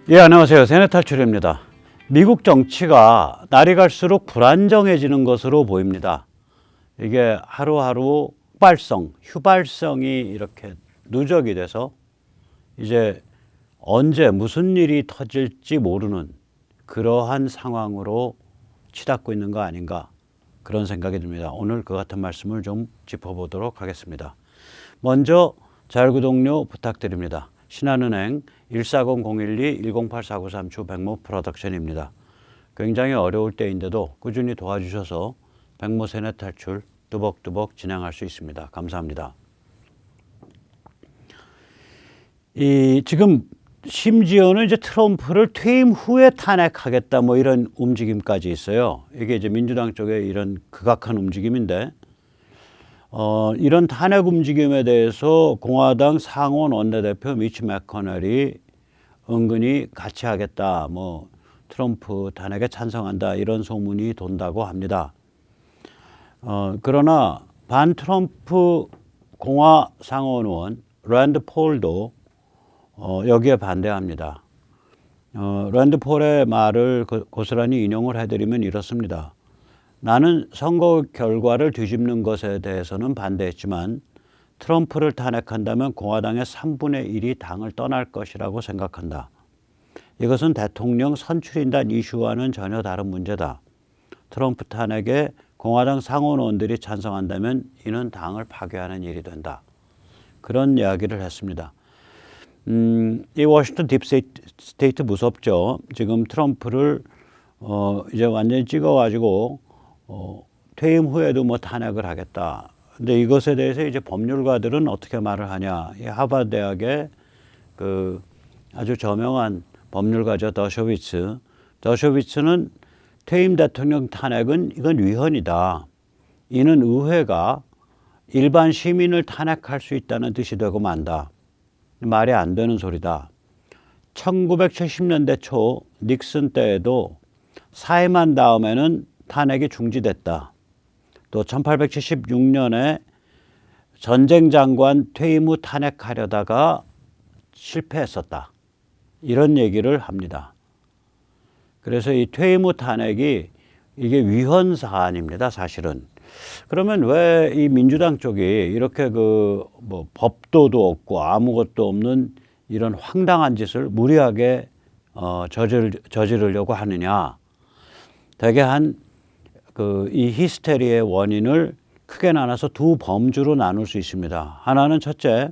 예, 안녕하세요. 세뇌탈출입니다. 미국 정치가 날이 갈수록 불안정해지는 것으로 보입니다. 이게 하루하루 휴발성이 이렇게 누적이 돼서 이제 언제 무슨 일이 터질지 모르는 그러한 상황으로 치닫고 있는 거 아닌가, 그런 생각이 듭니다. 오늘 그 같은 말씀을 좀 짚어보도록 하겠습니다. 먼저 자율구독료 부탁드립니다. 신한은행 140-012-108493 주백모 프로덕션입니다. 굉장히 어려울 때인데도 꾸준히 도와주셔서 백모 세뇌 탈출 뚜벅뚜벅 진행할 수 있습니다. 감사합니다. 지금 심지어는 이제 트럼프를 퇴임 후에 탄핵하겠다 뭐 이런 움직임까지 있어요. 이게 이제 민주당 쪽의 이런 극악한 움직임인데, 이런 탄핵 움직임에 대해서 공화당 상원 원내대표 미치 매커넬이 은근히 같이 하겠다, 뭐 트럼프 탄핵에 찬성한다, 이런 소문이 돈다고 합니다. 그러나 반 트럼프 공화 상원 의원 랜드 폴도 여기에 반대합니다. 랜드 폴의 말을 고스란히 인용을 해드리면 이렇습니다. 나는 선거 결과를 뒤집는 것에 대해서는 반대했지만 트럼프를 탄핵한다면 공화당의 3분의 1이 당을 떠날 것이라고 생각한다. 이것은 대통령 선출인단 이슈와는 전혀 다른 문제다. 트럼프 탄핵에 공화당 상원의원들이 찬성한다면 이는 당을 파괴하는 일이 된다. 그런 이야기를 했습니다. 이 워싱턴 딥스테이트 무섭죠. 지금 트럼프를 이제 완전히 찍어가지고 퇴임 후에도 뭐 탄핵을 하겠다. 근데 이것에 대해서 이제 법률가들은 어떻게 말을 하냐. 이 하버드 대학의 그 아주 저명한 법률가죠. 더쇼비츠는 퇴임 대통령 탄핵은 이건 위헌이다. 이는 의회가 일반 시민을 탄핵할 수 있다는 뜻이 되고 만다. 말이 안 되는 소리다. 1970년대 초 닉슨 때에도 사임한 다음에는 탄핵이 중지됐다. 또 1876년에 전쟁 장관 퇴임 후 탄핵하려다가 실패했었다. 이런 얘기를 합니다. 그래서 이 퇴임 후 탄핵이 이게 위헌 사안입니다, 사실은. 그러면 왜 이 민주당 쪽이 이렇게 뭐 법도도 없고 아무것도 없는 이런 황당한 짓을 무리하게 저지르려고 하느냐? 대개 이 히스테리의 원인을 크게 나눠서 두 범주로 나눌 수 있습니다. 하나는 첫째,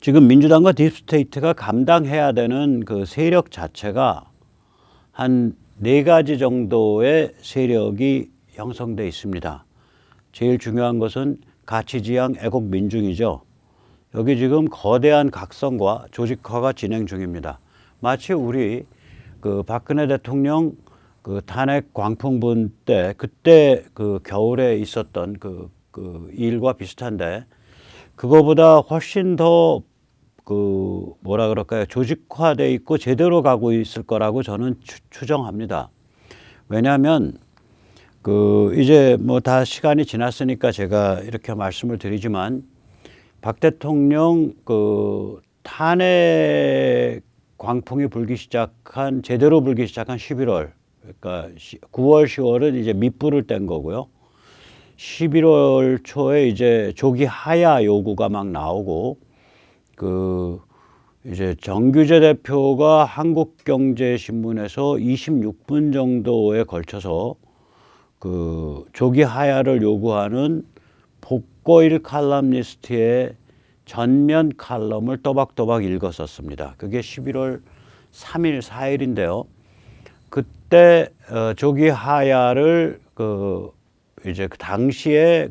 지금 민주당과 딥스테이트가 감당해야 되는 그 세력 자체가 한 4가지 정도의 세력이 형성되어 있습니다. 제일 중요한 것은 가치지향 애국 민중이죠. 여기 지금 거대한 각성과 조직화가 진행 중입니다. 마치 우리 그 박근혜 대통령 그 탄핵 광풍분 때 그때 그 겨울에 있었던 그 일과 비슷한데, 그거보다 훨씬 더 뭐라 그럴까요? 조직화돼 있고 제대로 가고 있을 거라고 저는 추정합니다. 왜냐하면 이제 뭐 다 시간이 지났으니까 제가 이렇게 말씀을 드리지만, 박 대통령 탄핵 광풍이 제대로 불기 시작한 11월, 그러니까 9월, 10월은 이제 밑불을 뗀 거고요. 11월 초에 이제 조기 하야 요구가 막 나오고, 이제 정규재 대표가 한국경제신문에서 26분 정도에 걸쳐서 조기 하야를 요구하는 복고일 칼럼니스트의 전면 칼럼을 또박또박 읽었었습니다. 그게 11월 3일, 4일인데요. 그때 조기 하야를 이제 그 당시에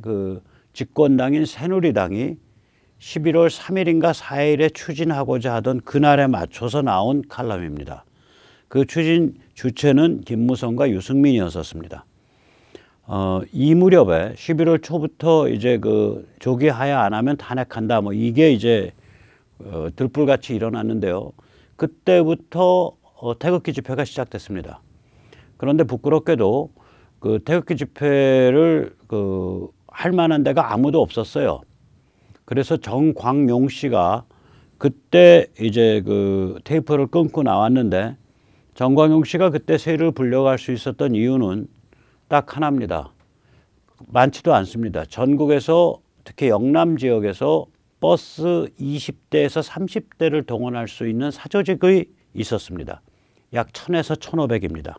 집권당인 새누리당이 11월 3일인가 4일에 추진하고자 하던 그날에 맞춰서 나온 칼럼입니다. 그 추진 주체는 김무성과 유승민이었었습니다. 이 무렵에 11월 초부터 이제 조기 하야 안 하면 탄핵한다, 뭐 이게 이제 들불같이 일어났는데요. 그때부터 태극기 집회가 시작됐습니다. 그런데 부끄럽게도 태극기 집회를 할 만한 데가 아무도 없었어요. 그래서 정광용 씨가 그때 이제 그 테이프를 끊고 나왔는데 정광용 씨가 그때 세를 불려갈 수 있었던 이유는 딱 하나입니다. 많지도 않습니다. 전국에서 특히 영남 지역에서 버스 20대에서 30대를 동원할 수 있는 사조직이 있었습니다. 약 1000에서 1500입니다.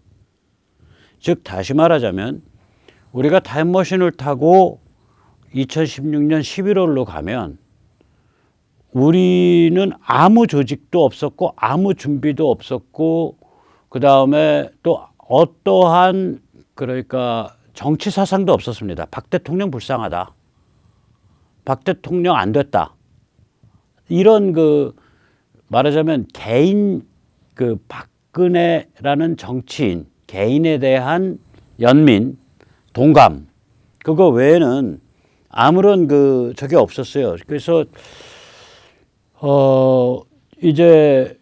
즉 다시 말하자면 우리가 타임머신을 타고 2016년 11월로 가면 우리는 아무 조직도 없었고 아무 준비도 없었고 그 다음에 또 어떠한 그러니까 정치 사상도 없었습니다. 박 대통령 불쌍하다. 박 대통령 안 됐다. 이런 그 말하자면 개인 그 박근혜라는 정치인 개인에 대한 연민 동감 그거 외에는 아무런 그 적이 없었어요. 그래서 이제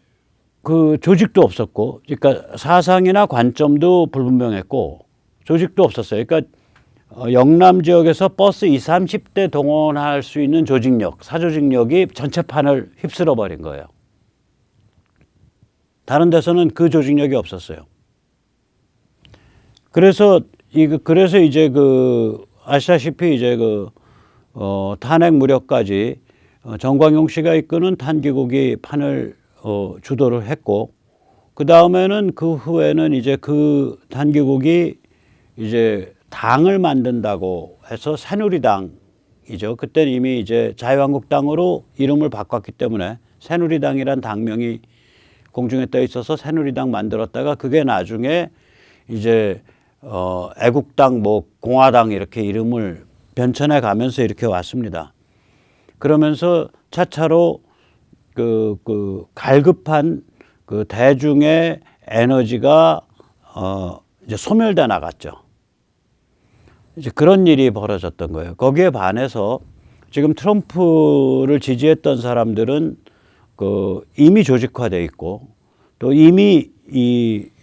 그 조직도 없었고, 그러니까 사상이나 관점도 불분명했고, 조직도 없었어요. 그러니까 영남 지역에서 버스 20, 30대 동원할 수 있는 조직력, 사조직력이 전체판을 휩쓸어 버린 거예요. 다른 데서는 그 조직력이 없었어요. 그래서 이제 그 아시다시피 이제 그 탄핵 무렵까지 정광용 씨가 이끄는 탄기국이 판을 주도를 했고 그 다음에는 그 후에는 이제 그 단기국이 이제 당을 만든다고 해서 새누리당이죠. 그때는 이미 이제 자유한국당으로 이름을 바꿨기 때문에 새누리당이란 당명이 공중에 떠 있어서 새누리당 만들었다가 그게 나중에 이제 애국당 뭐 공화당 이렇게 이름을 변천해 가면서 이렇게 왔습니다. 그러면서 차차로 그 갈급한 그 대중의 에너지가 이제 소멸돼 나갔죠. 이제 그런 일이 벌어졌던 거예요. 거기에 반해서 지금 트럼프를 지지했던 사람들은 그 이미 조직화돼 있고 또 이미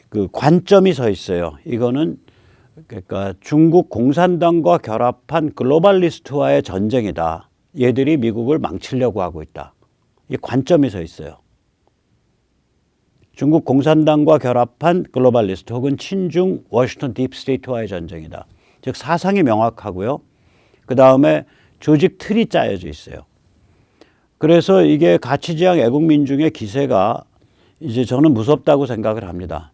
그 관점이 서 있어요. 이거는 그러니까 중국 공산당과 결합한 글로벌리스트와의 전쟁이다. 얘들이 미국을 망치려고 하고 있다. 이 관점이 서 있어요. 중국 공산당과 결합한 글로벌리스트 혹은 친중 워싱턴 딥스테이트와의 전쟁이다. 즉 사상이 명확하고요. 그 다음에 조직 틀이 짜여져 있어요. 그래서 이게 가치지향 애국민중의 기세가 이제 저는 무섭다고 생각을 합니다.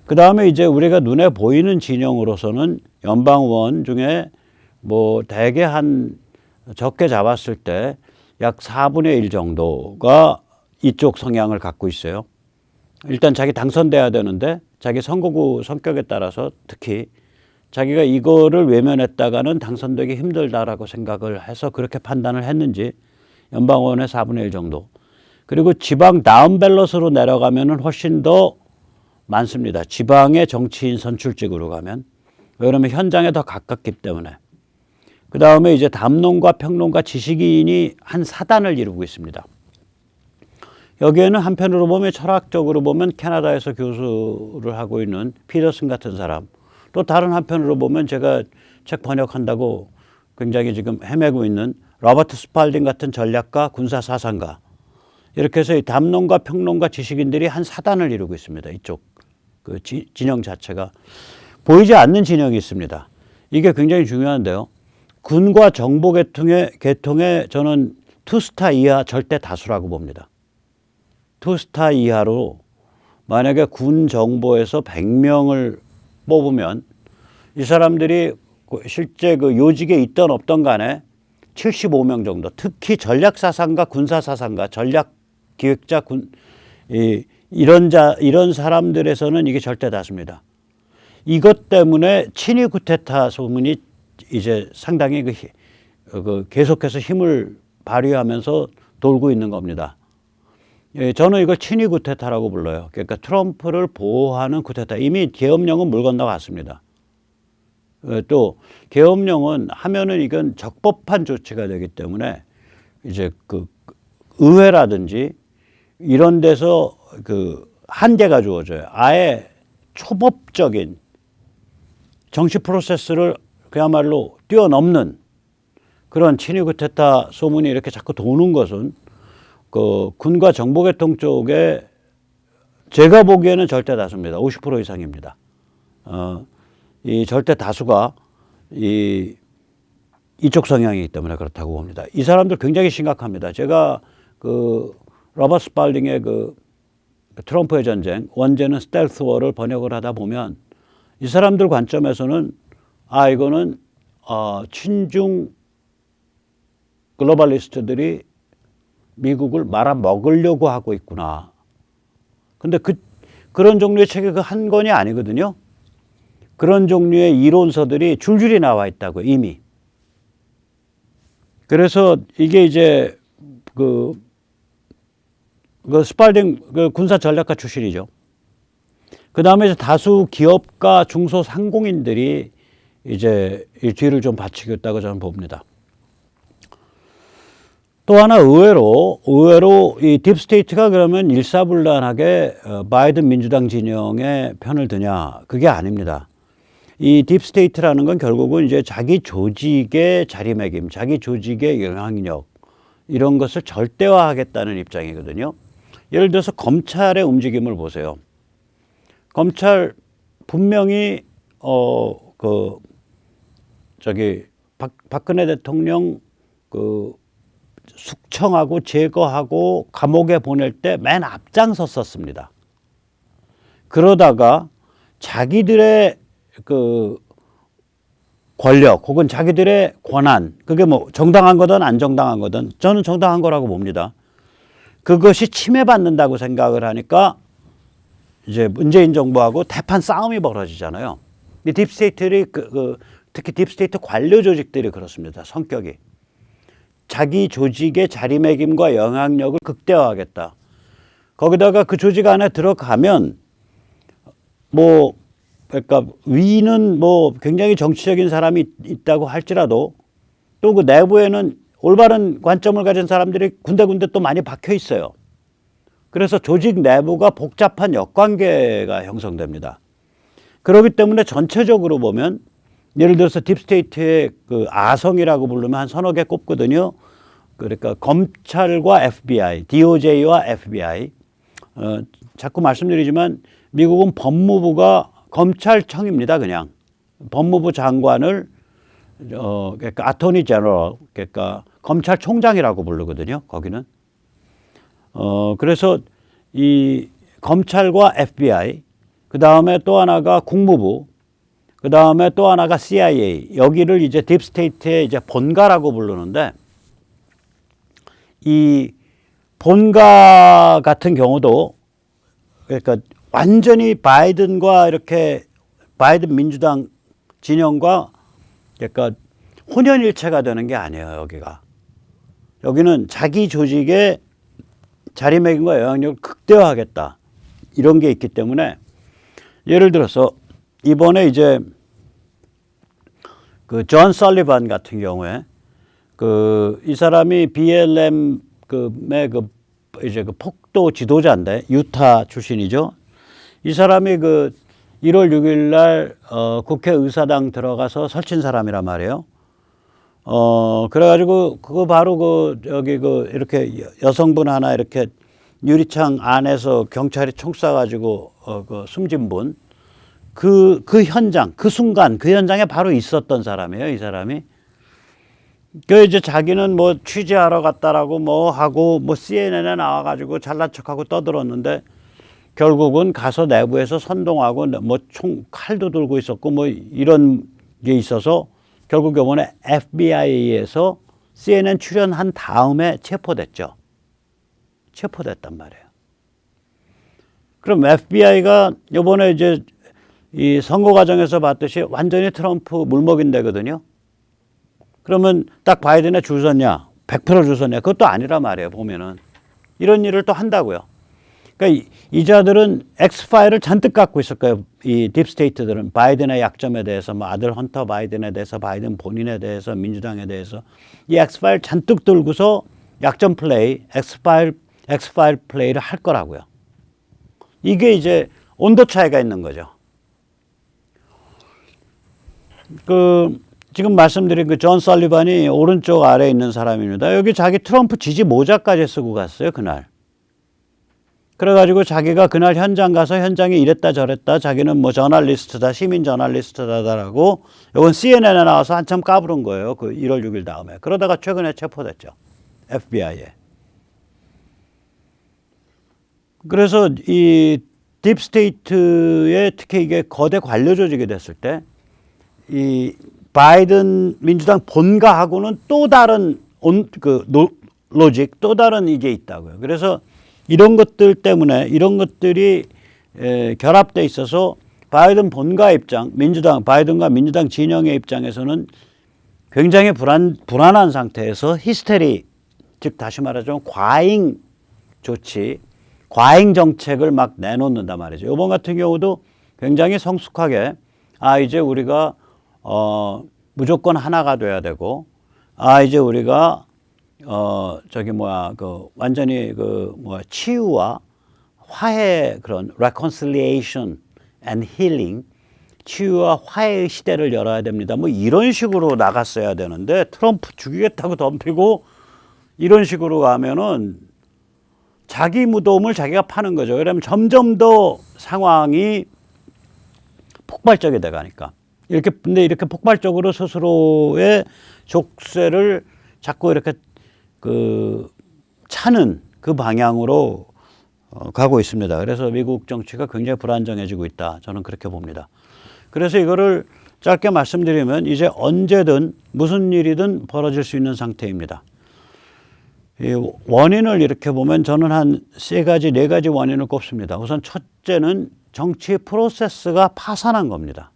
그 다음에 이제 우리가 눈에 보이는 진영으로서는 연방의원 중에 뭐 대개 한 적게 잡았을 때 약 4분의 1 정도가 이쪽 성향을 갖고 있어요. 일단 자기 당선돼야 되는데 자기 선거구 성격에 따라서 특히 자기가 이거를 외면했다가는 당선되기 힘들다라고 생각을 해서 그렇게 판단을 했는지 연방의원의 4분의 1 정도. 그리고 지방 다운밸럿으로 내려가면은 훨씬 더 많습니다. 지방의 정치인 선출직으로 가면. 왜냐하면 현장에 더 가깝기 때문에. 그 다음에 이제 담론가 평론가 지식인이 한 4단을 이루고 있습니다. 여기에는 한편으로 보면 철학적으로 보면 캐나다에서 교수를 하고 있는 피터슨 같은 사람, 또 다른 한편으로 보면 제가 책 번역한다고 굉장히 지금 헤매고 있는 로버트 스팔딩 같은 전략가, 군사 사상가, 이렇게 해서 이 담론가 평론가 지식인들이 한 4단을 이루고 있습니다. 이쪽 그 진영 자체가 보이지 않는 진영이 있습니다. 이게 굉장히 중요한데요. 군과 정보 계통에 저는 투스타 이하 절대 다수라고 봅니다. 투스타 이하로 만약에 군 정보에서 100명을 뽑으면 이 사람들이 실제 그 요직에 있던 없던 간에 75명 정도, 특히 전략사상가, 군사사상가, 전략기획자, 이런 사람들에서는 이게 절대 다수입니다. 이것 때문에 친위 쿠데타 소문이 이제 상당히 계속해서 힘을 발휘하면서 돌고 있는 겁니다. 예, 저는 이걸 친위 쿠데타라고 불러요. 그러니까 트럼프를 보호하는 쿠데타. 이미 계엄령은 물 건너갔습니다. 또 계엄령은 하면은 이건 적법한 조치가 되기 때문에 이제 그 의회라든지 이런 데서 그 한계가 주어져요. 아예 초법적인 정치 프로세스를 그야말로 뛰어넘는 그런 친위 쿠데타 소문이 이렇게 자꾸 도는 것은 그 군과 정보계통 쪽에 제가 보기에는 절대 다수입니다. 50% 이상입니다. 이 절대 다수가 이쪽 성향이기 때문에 그렇다고 봅니다. 이 사람들 굉장히 심각합니다. 제가 그 로버트 스팔딩의 그 트럼프의 전쟁, 원제는 스텔스 워를 번역을 하다 보면 이 사람들 관점에서는 이거는 친중 글로벌리스트들이 미국을 말아먹으려고 하고 있구나. 근데 그런 종류의 책이 그 한 권이 아니거든요. 그런 종류의 이론서들이 줄줄이 나와 있다고 이미. 그래서 이게 이제 그 스팔딩 그 군사 전략가 출신이죠. 그 다음에 이제 다수 기업가 중소상공인들이 이제 이 뒤를 좀 바치겠다고 저는 봅니다. 또 하나 의외로 이 딥스테이트가 그러면 일사불란하게 바이든 민주당 진영의 편을 드냐? 그게 아닙니다. 이 딥스테이트라는 건 결국은 이제 자기 조직의 자리매김, 자기 조직의 영향력 이런 것을 절대화하겠다는 입장이거든요. 예를 들어서 검찰의 움직임을 보세요. 검찰 분명히 박근혜 대통령 숙청하고 제거하고 감옥에 보낼 때 맨 앞장섰었습니다. 그러다가 자기들의 그 권력 혹은 자기들의 권한, 그게 뭐 정당한 거든 안 정당한 거든 저는 정당한 거라고 봅니다. 그것이 침해받는다고 생각을 하니까 이제 문재인 정부하고 대판 싸움이 벌어지잖아요. 이 딥스테이트들이 특히 딥스테이트 관료 조직들이 그렇습니다. 성격이. 자기 조직의 자리매김과 영향력을 극대화하겠다. 거기다가 그 조직 안에 들어가면 그러니까 위는 굉장히 정치적인 사람이 있다고 할지라도 또 그 내부에는 올바른 관점을 가진 사람들이 군데군데 또 많이 박혀 있어요. 그래서 조직 내부가 복잡한 역관계가 형성됩니다. 그렇기 때문에 전체적으로 보면 예를 들어서 딥스테이트의 그 아성이라고 부르면 한 서너 개 꼽거든요. 그러니까 검찰과 FBI, DOJ와 FBI. 자꾸 말씀드리지만 미국은 법무부가 검찰청입니다. 그냥 법무부 장관을 그러니까 아토니 제너럴, 그러니까 검찰총장이라고 부르거든요. 거기는. 그래서 이 검찰과 FBI, 그 다음에 또 하나가 국무부, 그 다음에 또 하나가 CIA, 여기를 이제 딥스테이트의 이제 본가라고 부르는데, 이 본가 같은 경우도 그러니까 완전히 바이든과 이렇게 바이든 민주당 진영과 그러니까 혼연일체가 되는 게 아니에요. 여기는 자기 조직의 자리매김과 영향력을 극대화하겠다 이런 게 있기 때문에 예를 들어서 이번에 이제 그 존 설리반 같은 경우에 이 사람이 BLM의 이제 그 폭도 지도자인데 유타 출신이죠. 이 사람이 1월 6일 날 국회의사당 들어가서 설친 사람이란 말이에요. 그래가지고 그거 바로 이렇게 여성분 하나 이렇게 유리창 안에서 경찰이 총 쏴가지고 숨진 분. 그 현장, 그 순간, 그 현장에 바로 있었던 사람이에요, 이 사람이. 이제 자기는 취재하러 갔다라고 하고 CNN에 나와가지고 잘난 척하고 떠들었는데 결국은 가서 내부에서 선동하고 칼도 들고 있었고 이런 게 있어서 결국 이번에 FBI에서 CNN 출연한 다음에 체포됐죠. 체포됐단 말이에요. 그럼 FBI가 이번에 이제 이 선거 과정에서 봤듯이 완전히 트럼프 물먹인 데거든요. 그러면 딱 바이든에 줄 섰냐? 100% 줄 섰냐? 그것도 아니란 말이에요. 보면은 이런 일을 또 한다고요. 그러니까 이 자들은 엑스파일을 잔뜩 갖고 있을 거예요. 이 딥스테이트들은 바이든의 약점에 대해서 아들 헌터 바이든에 대해서 바이든 본인에 대해서 민주당에 대해서 이 엑스파일 잔뜩 들고서 약점 플레이, 엑스파일 플레이를 할 거라고요. 이게 이제 온도 차이가 있는 거죠. 지금 말씀드린 그 존 설리반이 오른쪽 아래에 있는 사람입니다. 여기 자기 트럼프 지지 모자까지 쓰고 갔어요, 그날. 그래가지고 자기가 그날 현장 가서 현장에 이랬다 저랬다, 자기는 뭐 저널리스트다, 시민 저널리스트다라고, 이건 CNN에 나와서 한참 까부른 거예요. 그 1월 6일 다음에. 그러다가 최근에 체포됐죠. FBI에. 그래서 이 딥스테이트의 특히 이게 거대 관료 조직이 됐을 때 이 바이든 민주당 본가하고는 또 다른 로직, 또 다른 이게 있다고요. 그래서 이런 것들 때문에 이런 것들이 결합돼 있어서 바이든 본가 입장, 바이든과 민주당 진영의 입장에서는 굉장히 불안한 상태에서 히스테리, 즉 다시 말하자면 과잉 조치, 과잉 정책을 막 내놓는단 말이죠. 이번 같은 경우도 굉장히 성숙하게 이제 우리가 무조건 하나가 돼야 되고, 이제 우리가 완전히 치유와 화해, 그런 reconciliation and healing, 치유와 화해의 시대를 열어야 됩니다. 뭐 이런 식으로 나갔어야 되는데, 트럼프 죽이겠다고 덤비고 이런 식으로 가면은 자기 무덤을 자기가 파는 거죠. 왜냐하면 점점 더 상황이 폭발적이 돼 가니까. 근데 이렇게 폭발적으로 스스로의 족쇄를 자꾸 이렇게 차는 그 방향으로 가고 있습니다. 그래서 미국 정치가 굉장히 불안정해지고 있다. 저는 그렇게 봅니다. 그래서 이거를 짧게 말씀드리면 이제 언제든 무슨 일이든 벌어질 수 있는 상태입니다. 이 원인을 이렇게 보면 저는 한 네 가지 원인을 꼽습니다. 우선 첫째는 정치 프로세스가 파산한 겁니다.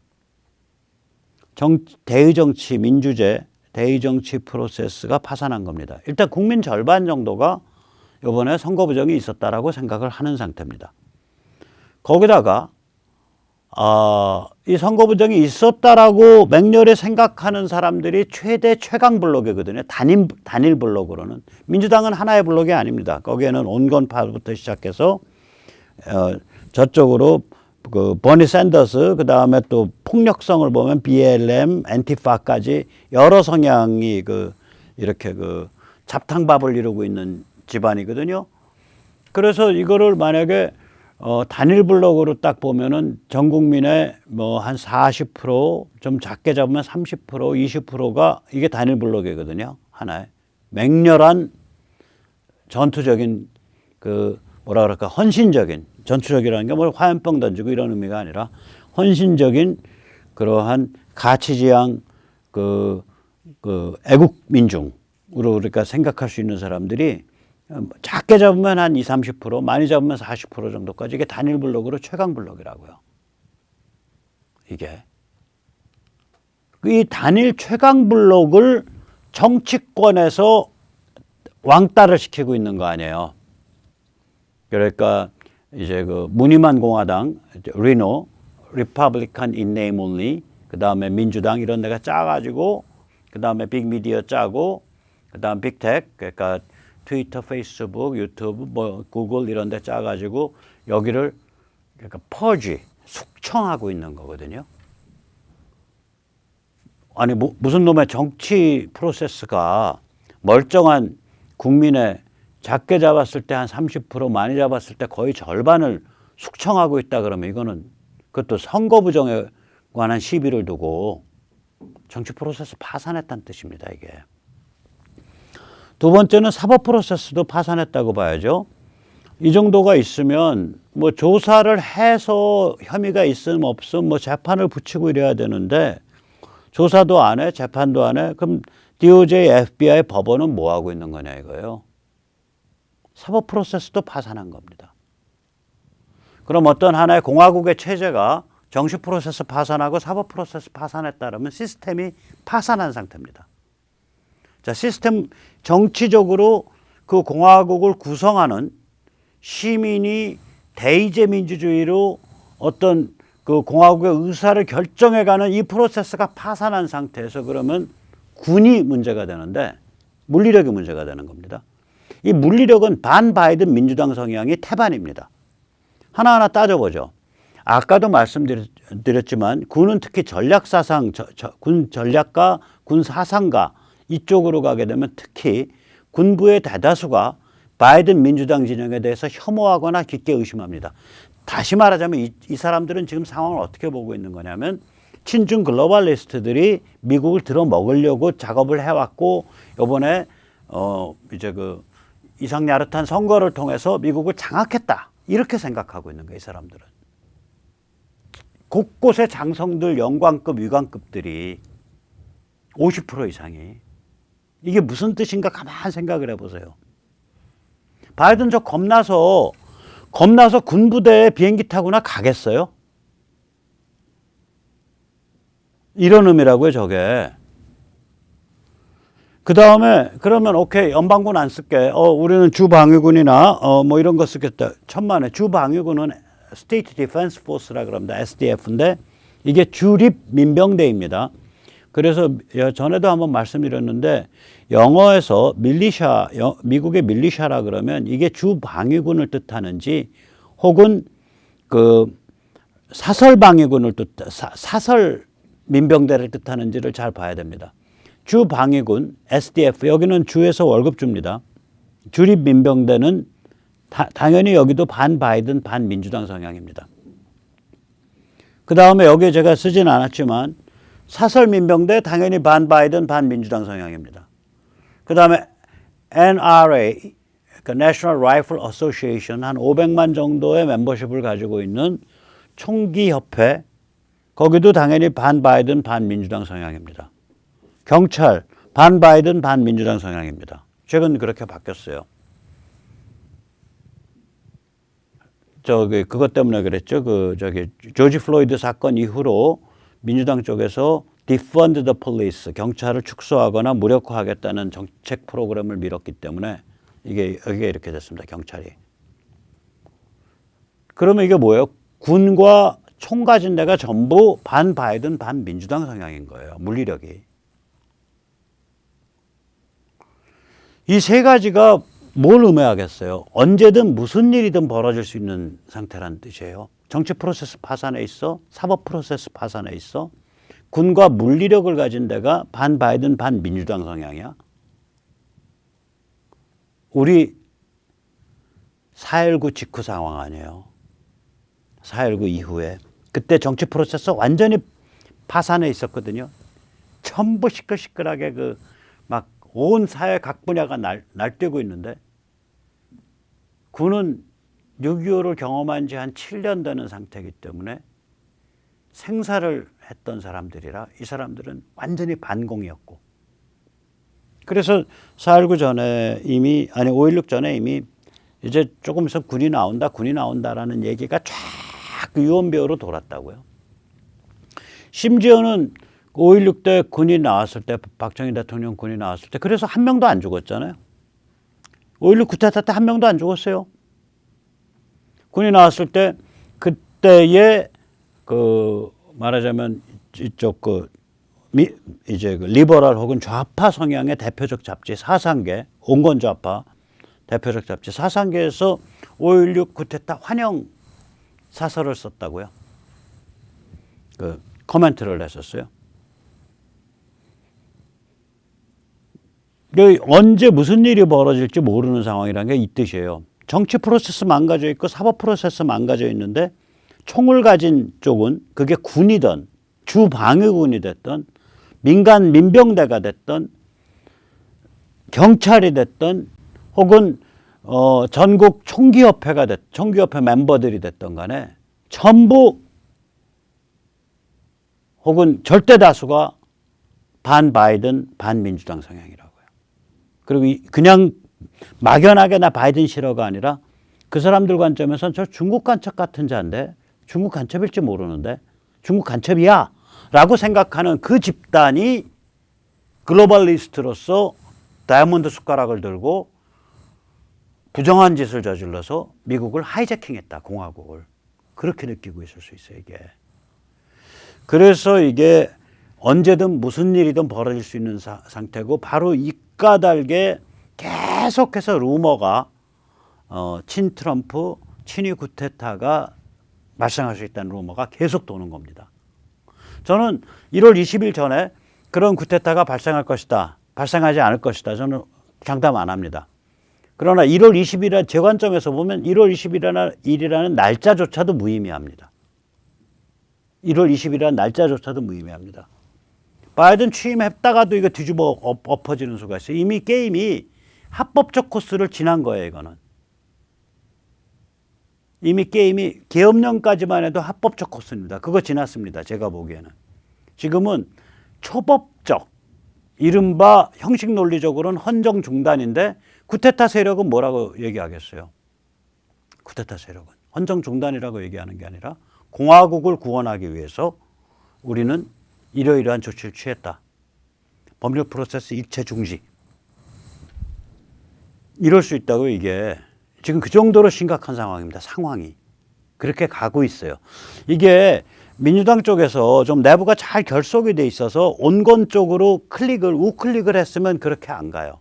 대의정치, 민주제, 대의정치 프로세스가 파산한 겁니다. 일단 국민 절반 정도가 이번에 선거 부정이 있었다라고 생각을 하는 상태입니다. 거기다가 이 선거 부정이 있었다라고 맹렬히 생각하는 사람들이 최강 블록이거든요. 단일 블록으로는. 민주당은 하나의 블록이 아닙니다. 거기에는 온건파부터 시작해서 저쪽으로 버니 샌더스, 그 다음에 또 폭력성을 보면 BLM, 앤티파까지 여러 성향이 이렇게 잡탕밥을 이루고 있는 집안이거든요. 그래서 이거를 만약에 단일 블록으로 딱 보면은 전 국민의 뭐 한 40%, 좀 작게 잡으면 30%, 20%가 이게 단일 블록이거든요. 하나의 맹렬한 전투적인 헌신적인, 전투적이라는 게 뭐 화염병 던지고 이런 의미가 아니라 헌신적인 그러한 가치지향 애국 민중으로 우리가 생각할 수 있는 사람들이 작게 잡으면 한 20, 30%, 많이 잡으면 40% 정도까지, 이게 단일 블록으로 최강 블록이라고요. 이게. 이 단일 최강 블록을 정치권에서 왕따를 시키고 있는 거 아니에요. 그러니까 이제 무늬만 공화당, 리노, 리퍼블리칸 in name only, 그 다음에 민주당 이런 데가 짜가지고, 그 다음에 빅미디어 짜고, 그 다음 빅텍, 그러니까 트위터, 페이스북, 유튜브, 구글 이런 데 짜가지고 여기를 그러니까 숙청하고 있는 거거든요. 아니, 무슨 놈의 정치 프로세스가 멀쩡한 국민의 작게 잡았을 때 한 30%, 많이 잡았을 때 거의 절반을 숙청하고 있다 그러면 이거는 그것도 선거 부정에 관한 시비를 두고 정치 프로세스 파산했다는 뜻입니다, 이게. 두 번째는 사법 프로세스도 파산했다고 봐야죠. 이 정도가 있으면 뭐 조사를 해서 혐의가 있음 없음 뭐 재판을 붙이고 이래야 되는데 조사도 안 해, 재판도 안 해. 그럼 DOJ, FBI, 법원은 뭐 하고 있는 거냐 이거예요. 사법 프로세스도 파산한 겁니다. 그럼 어떤 하나의 공화국의 체제가 정치 프로세스 파산하고 사법 프로세스 파산했다라면 시스템이 파산한 상태입니다. 자, 정치적으로 그 공화국을 구성하는 시민이 대의제 민주주의로 어떤 그 공화국의 의사를 결정해가는 이 프로세스가 파산한 상태에서 그러면 군이 문제가 되는데 물리력이 문제가 되는 겁니다. 이 물리력은 반바이든 민주당 성향이 태반입니다. 하나하나 따져보죠. 아까도 말씀드렸죠. 말씀드렸지만 군은 특히 전략사상, 군 전략가, 군 사상가 이쪽으로 가게 되면 특히 군부의 대다수가 바이든 민주당 진영에 대해서 혐오하거나 깊게 의심합니다. 다시 말하자면 이 사람들은 지금 상황을 어떻게 보고 있는 거냐면 친중 글로벌리스트들이 미국을 들어먹으려고 작업을 해왔고 이번에 이제 그 이상야릇한 선거를 통해서 미국을 장악했다 이렇게 생각하고 있는 거예요. 이 사람들은. 곳곳에 장성들 영관급 위관급들이 50% 이상이 이게 무슨 뜻인가 가만 생각을 해보세요. 바이든 저 겁나서 군부대에 비행기 타고나 가겠어요? 이런 의미라고요, 저게. 그 다음에 그러면 오케이 연방군 안 쓸게. 우리는 주방위군이나 뭐 이런 거 쓰겠다. 천만에 주방위군은 State Defense Force라 그럽니다. SDF인데 이게 주립 민병대입니다. 그래서 전에도 한번 말씀드렸는데 영어에서 밀리샤, 미국의 밀리샤라 그러면 이게 주방위군을 뜻하는지 혹은 그 사설방위군을 사설 민병대를 뜻하는지를 잘 봐야 됩니다. 주방위군 SDF 여기는 주에서 월급 줍니다. 주립 민병대는 당연히 여기도 반 바이든 반 민주당 성향입니다. 그 다음에 여기에 제가 쓰진 않았지만 사설 민병대 당연히 반 바이든 반 민주당 성향입니다. 그 다음에 NRA 그러니까 National Rifle Association 한 500만 정도의 멤버십을 가지고 있는 총기협회 거기도 당연히 반 바이든 반 민주당 성향입니다. 경찰 반 바이든 반 민주당 성향입니다. 최근 그렇게 바뀌었어요. 그것 때문에 그랬죠. 조지 플로이드 사건 이후로 민주당 쪽에서 defund the police 경찰을 축소하거나 무력화하겠다는 정책 프로그램을 밀었기 때문에 이게 이렇게 됐습니다. 경찰이. 그러면 이게 뭐예요? 군과 총 가진 데가 전부 반 바이든 반 민주당 성향인 거예요. 물리력이. 이 세 가지가 뭘 의미하겠어요? 언제든 무슨 일이든 벌어질 수 있는 상태라는 뜻이에요. 정치 프로세스 파산에 있어, 사법 프로세스 파산에 있어, 군과 물리력을 가진 데가 반 바이든 반 민주당 성향이야. 우리 4.19 직후 상황 아니에요. 4.19 이후에. 그때 정치 프로세스 완전히 파산해 있었거든요. 전부 시끌시끌하게 막 온 사회 각 분야가 날뛰고 있는데 군은 6.25를 경험한 지 한 7년 되는 상태이기 때문에 생사를 했던 사람들이라 이 사람들은 완전히 반공이었고 그래서 4.19 전에 이미 5.16 전에 이미 이제 조금 있으면 군이 나온다라는 얘기가 쫙 유언비어로 돌았다고요. 심지어는 5.16 때 군이 나왔을 때 박정희 대통령 군이 나왔을 때 그래서 한 명도 안 죽었잖아요. 5.16 쿠데타 때 한 명도 안 죽었어요. 군이 나왔을 때 그때의 말하자면 이쪽 이제 리버럴 혹은 좌파 성향의 대표적 잡지 사상계 온건 좌파 대표적 잡지 사상계에서 5.16 쿠데타 환영 사설을 썼다고요. 코멘트를 했었어요. 언제 무슨 일이 벌어질지 모르는 상황이라는 게 이 뜻이에요. 정치 프로세스 망가져 있고 사법 프로세스 망가져 있는데 총을 가진 쪽은 그게 군이든 주방위군이 됐든 민병대가 됐든 경찰이 됐든 혹은 전국 총기협회가 됐든 총기협회 멤버들이 됐든 간에 전부 혹은 절대 다수가 반 바이든 반 민주당 성향이라고요. 그리고 그냥 막연하게 나 바이든 싫어가 아니라 그 사람들 관점에서는 저 중국 간첩 같은 자인데 중국 간첩일지 모르는데 중국 간첩이야 라고 생각하는 그 집단이 글로벌리스트로서 다이아몬드 숟가락을 들고 부정한 짓을 저질러서 미국을 하이제킹했다. 공화국을. 그렇게 느끼고 있을 수 있어요. 이게. 그래서 이게 언제든 무슨 일이든 벌어질 수 있는 상태고 바로 이 까닭에 계속해서 루머가 친트럼프, 친위 쿠데타가 발생할 수 있다는 루머가 계속 도는 겁니다. 저는 1월 20일 전에 그런 쿠데타가 발생할 것이다, 발생하지 않을 것이다, 저는 장담 안 합니다. 그러나 1월 20일이라는 제 관점에서 보면 1월 20일이라는 날짜조차도 무의미합니다. 1월 20일이라는 날짜조차도 무의미합니다. 바이든 취임했다가도 이거 뒤집어 엎어지는 수가 있어요. 이미 게임이 합법적 코스를 지난 거예요, 이거는. 이미 게임이 계엄령까지만 해도 합법적 코스입니다. 그거 지났습니다, 제가 보기에는. 지금은 초법적, 이른바 형식 논리적으로는 헌정 중단인데 쿠데타 세력은 뭐라고 얘기하겠어요? 쿠데타 세력은 헌정 중단이라고 얘기하는 게 아니라 공화국을 구원하기 위해서 우리는 이러이러한 조치를 취했다. 법률 프로세스 일체 중지. 이럴 수 있다고. 이게 지금 그 정도로 심각한 상황입니다. 상황이. 그렇게 가고 있어요. 이게 민주당 쪽에서 좀 내부가 잘 결속이 돼 있어서 온건 쪽으로 우클릭을 했으면 그렇게 안 가요.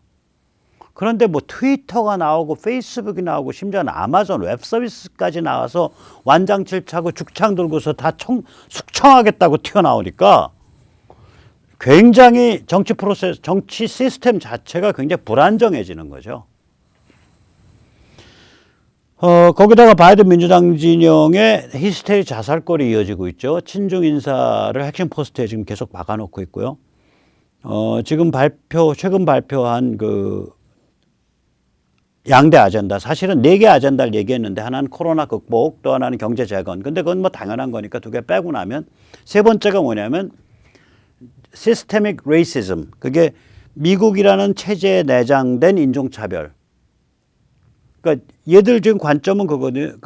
그런데 뭐 트위터가 나오고 페이스북이 나오고 심지어는 아마존 웹서비스까지 나와서 완장칠 차고 죽창 들고서 다 숙청하겠다고 튀어나오니까 굉장히 정치 시스템 자체가 굉장히 불안정해지는 거죠. 거기다가 바이든 민주당 진영의 히스테리 자살골이 이어지고 있죠. 친중 인사를 핵심 포스트에 지금 계속 박아놓고 있고요. 최근 발표한 그 양대 아젠다, 사실은 4개 아젠다를 얘기했는데 하나는 코로나 극복, 또 하나는 경제 재건. 근데 그건 뭐 당연한 거니까 2개 빼고 나면 세 번째가 뭐냐면 시스테믹 레이시즘. 그게 미국이라는 체제에 내장된 인종차별. 그러니까 얘들 지금 관점은 그거거든요.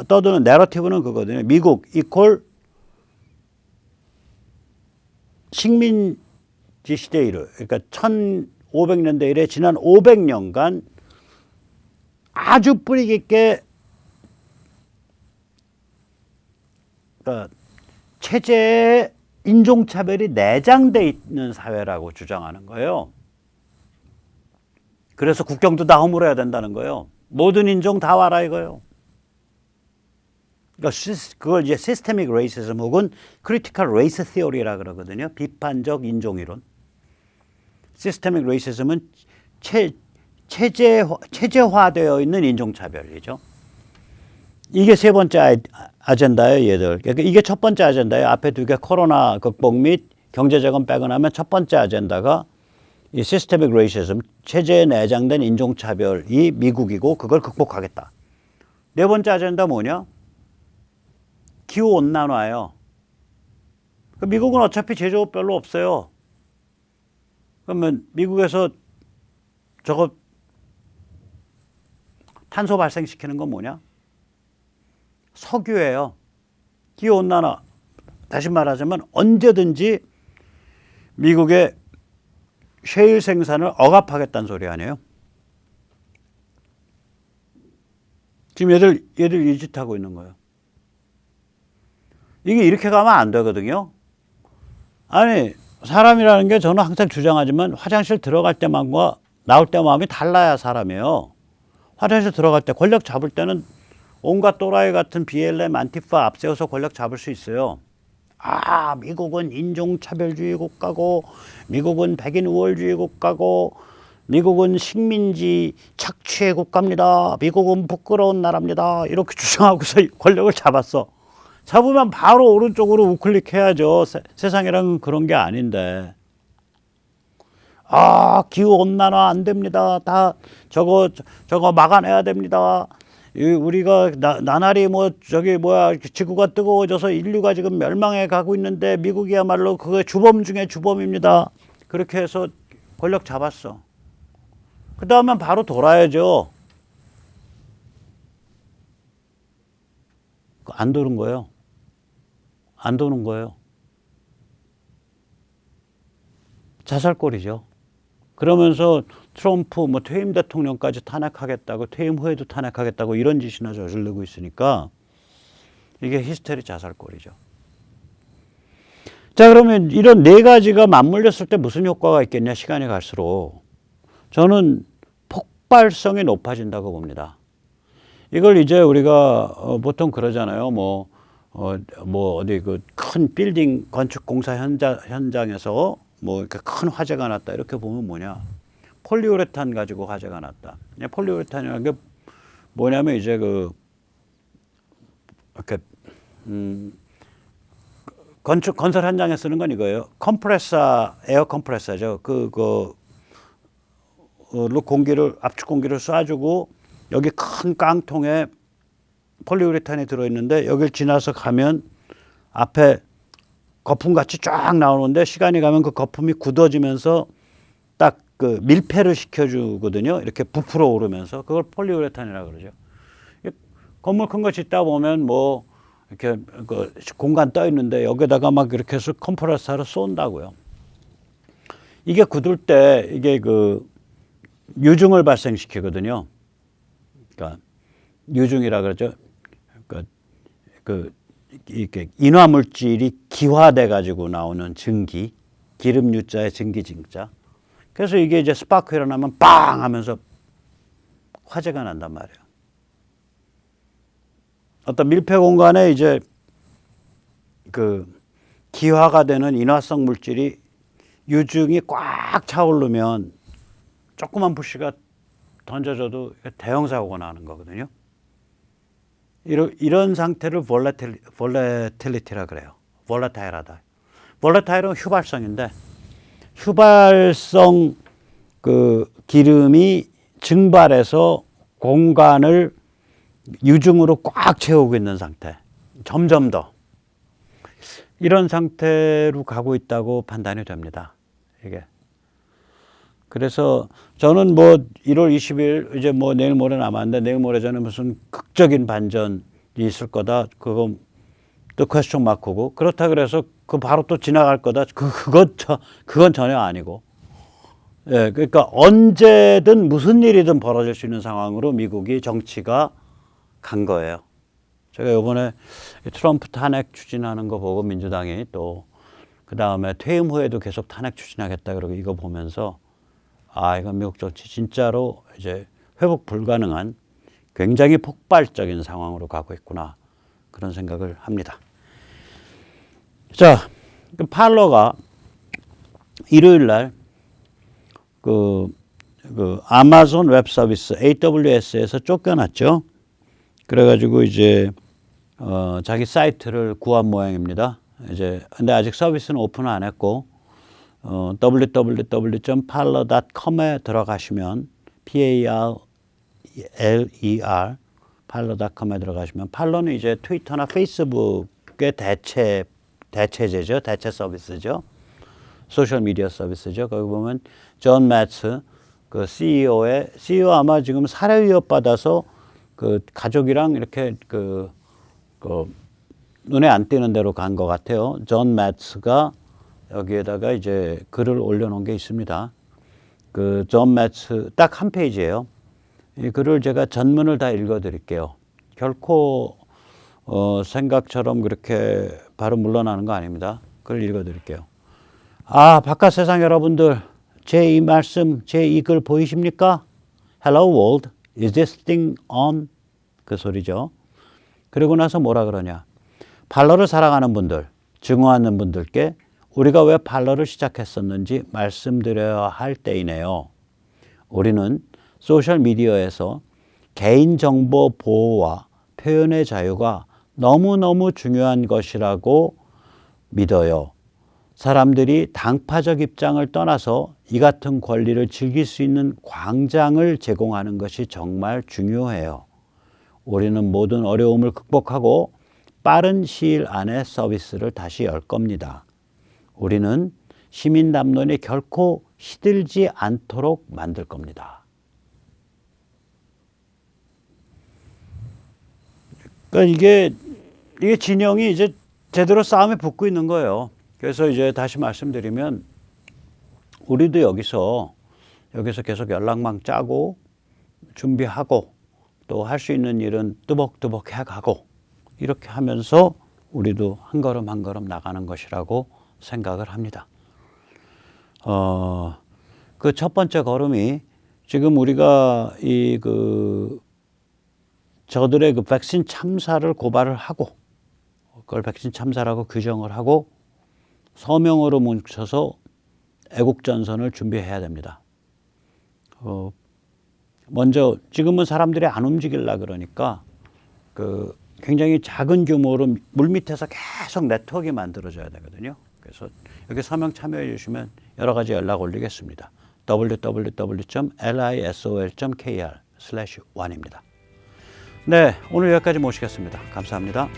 떠드는 내러티브는 그거거든요. 미국 이퀄 식민지 시대 이래. 그러니까 1500년대 이래 지난 500년간 아주 뿌리 깊게 체제에 인종차별이 내장돼 있는 사회라고 주장하는 거예요. 그래서 국경도 다 허물어야 된다는 거예요. 모든 인종 다 와라 이거예요. 그러니까 그걸 이제 시스테믹 레이시즘 혹은 크리티컬 레이스 티어리라 그러거든요. 비판적 인종이론. 시스테믹 레이시즘은 체제화되어 있는 인종차별이죠. 이게 세 번째 아젠다예요, 얘들. 그러니까 이게 첫 번째 아젠다예요. 앞에 2개 코로나 극복 및 경제재건 빼고 나면 첫 번째 아젠다가 이 시스테믹 레이시즘, 체제에 내장된 인종차별이 미국이고 그걸 극복하겠다. 네 번째 아젠다 뭐냐? 기후온난화예요. 미국은 어차피 제조업 별로 없어요. 그러면 미국에서 저거 탄소 발생시키는 건 뭐냐? 석유예요. 기후온난화. 다시 말하자면 언제든지 미국의 셰일 생산을 억압하겠다는 소리 아니에요? 지금 얘들 이 짓 하고 있는 거예요. 이게 이렇게 가면 안 되거든요. 아니, 사람이라는 게 저는 항상 주장하지만 화장실 들어갈 때만과 나올 때 마음이 달라야 사람이에요. 화장실 들어갈 때 권력 잡을 때는 온갖 또라이 같은 BLM, 안티파 앞세워서 권력 잡을 수 있어요. 아, 미국은 인종차별주의 국가고, 미국은 백인 우월주의 국가고, 미국은 식민지 착취의 국가입니다. 미국은 부끄러운 나라입니다. 이렇게 주장하고서 권력을 잡았어. 잡으면 바로 오른쪽으로 우클릭해야죠. 세상이란 그런 게 아닌데. 아, 기후온난화 안 됩니다. 다 저거 막아내야 됩니다. 우리가 나날이 지구가 뜨거워져서 인류가 지금 멸망해 가고 있는데 미국이야말로 그게 주범 중에 주범입니다. 그렇게 해서 권력 잡았어. 그 다음엔 바로 돌아야죠. 안 도는 거예요. 안 도는 거예요. 자살골이죠. 그러면서 트럼프 퇴임 대통령까지 탄핵하겠다고, 퇴임 후에도 탄핵하겠다고 이런 짓이나 저지르고 있으니까 이게 히스테리 자살골이죠. 자, 그러면 이런 네 가지가 맞물렸을 때 무슨 효과가 있겠냐, 시간이 갈수록. 저는 폭발성이 높아진다고 봅니다. 이걸 이제 우리가 보통 그러잖아요. 뭐 어디 그 큰 빌딩 건축 공사 현장에서 뭐 이렇게 큰 화재가 났다 이렇게 보면 뭐냐, 폴리우레탄 가지고 화재가 났다. 폴리우레탄이라는 게 뭐냐면 이제 그 이렇게 건설 현장에 쓰는 건 이거예요. 컴프레서, 에어 컴프레서죠. 그거로 압축 공기를 쏴주고 여기 큰 깡통에 폴리우레탄이 들어있는데 여길 지나서 가면 앞에 거품같이 쫙 나오는데 시간이 가면 그 거품이 굳어지면서 딱 그 밀폐를 시켜주거든요. 이렇게 부풀어 오르면서 그걸 폴리우레탄이라고 그러죠. 건물 큰 거 짓다 보면 뭐 이렇게 그 공간 떠 있는데 여기다가 막 이렇게 해서 컴프레서를 쏜다고요. 이게 굳을 때 이게 그 유중을 발생시키거든요. 그러니까 유중이라 그러죠. 이렇게 인화 물질이 기화돼 가지고 나오는 증기, 기름 유자에 증기 증자. 그래서 이게 이제 스파크 일어나면 빵 하면서 화재가 난단 말이에요. 어떤 밀폐 공간에 이제 그 기화가 되는 인화성 물질이 유중이 꽉 차오르면 조그만 불씨가 던져져도 대형 사고가 나는 거거든요. 이런 상태를 볼라틸리티라 그래요. 볼라타일하다. 볼라타일은 휘발성인데 휘발성 그 기름이 증발해서 공간을 유중으로 꽉 채우고 있는 상태. 점점 더 이런 상태로 가고 있다고 판단이 됩니다. 이게. 그래서 저는 뭐 1월 20일 이제 뭐 내일 모레 남았는데 내일 모레 전에 무슨 극적인 반전이 있을 거다. 그건 또 퀘스천 마크고 그렇다 그래서 그 바로 또 지나갈 거다. 그건 전혀 아니고. 예, 그러니까 언제든 무슨 일이든 벌어질 수 있는 상황으로 미국이 정치가 간 거예요. 제가 이번에 트럼프 탄핵 추진하는 거 보고 민주당이 또 그 다음에 퇴임 후에도 계속 탄핵 추진하겠다 그러고 이거 보면서 아, 이건 미국 정치 진짜로 이제 회복 불가능한 굉장히 폭발적인 상황으로 가고 있구나. 그런 생각을 합니다. 자, 그 팔러가 일요일 날 그 아마존 웹 서비스 AWS에서 쫓겨났죠. 그래가지고 이제 자기 사이트를 구한 모양입니다. 이제 근데 아직 서비스는 오픈 안 했고 www.parler.com에 들어가시면 parler parler.com에 들어가시면 팔러는 이제 트위터나 페이스북의 대체제죠. 대체 서비스죠. 소셜 미디어 서비스죠. 거기 보면 존 매츠 그 CEO 아마 지금 살해 위협 받아서 그 가족이랑 이렇게 그 눈에 안 띄는 데로 간 것 같아요. 존 매츠가 여기에다가 이제 글을 올려놓은 게 있습니다. 그 존 매츠 딱 한 페이지예요. 이 글을 제가 전문을 다 읽어드릴게요. 결코 생각처럼 그렇게 바로 물러나는 거 아닙니다. 글 읽어드릴게요. 아, 바깥 세상 여러분들, 제 이 말씀, 제 이 글 보이십니까? Hello world, is this thing on? 그 소리죠. 그리고 나서 뭐라 그러냐. 팔러를 사랑하는 분들, 증오하는 분들께 우리가 왜 팔러를 시작했었는지 말씀드려야 할 때이네요. 우리는 소셜미디어에서 개인정보 보호와 표현의 자유가 너무너무 중요한 것이라고 믿어요. 사람들이 당파적 입장을 떠나서 이 같은 권리를 즐길 수 있는 광장을 제공하는 것이 정말 중요해요. 우리는 모든 어려움을 극복하고 빠른 시일 안에 서비스를 다시 열 겁니다. 우리는 시민 담론이 결코 시들지 않도록 만들 겁니다. 그러니까 이게 진영이 이제 제대로 싸움에 붙고 있는 거예요. 그래서 이제 다시 말씀드리면 우리도 여기서 계속 연락망 짜고 준비하고 또 할 수 있는 일은 뚜벅뚜벅 해가고 이렇게 하면서 우리도 한 걸음 한 걸음 나가는 것이라고 생각을 합니다. 그 첫 번째 걸음이 지금 우리가 저들의 그 백신 참사를 고발을 하고 그걸 백신 참사라고 규정을 하고 서명으로 뭉쳐서 애국전선을 준비해야 됩니다. 먼저 지금은 사람들이 안 움직이려 그러니까 굉장히 작은 규모로 물밑에서 계속 네트워크가 만들어져야 되거든요. 그래서 여기 서명 참여해 주시면 여러 가지 연락 올리겠습니다. www.lisol.kr/1입니다. 네, 오늘 여기까지 모시겠습니다. 감사합니다.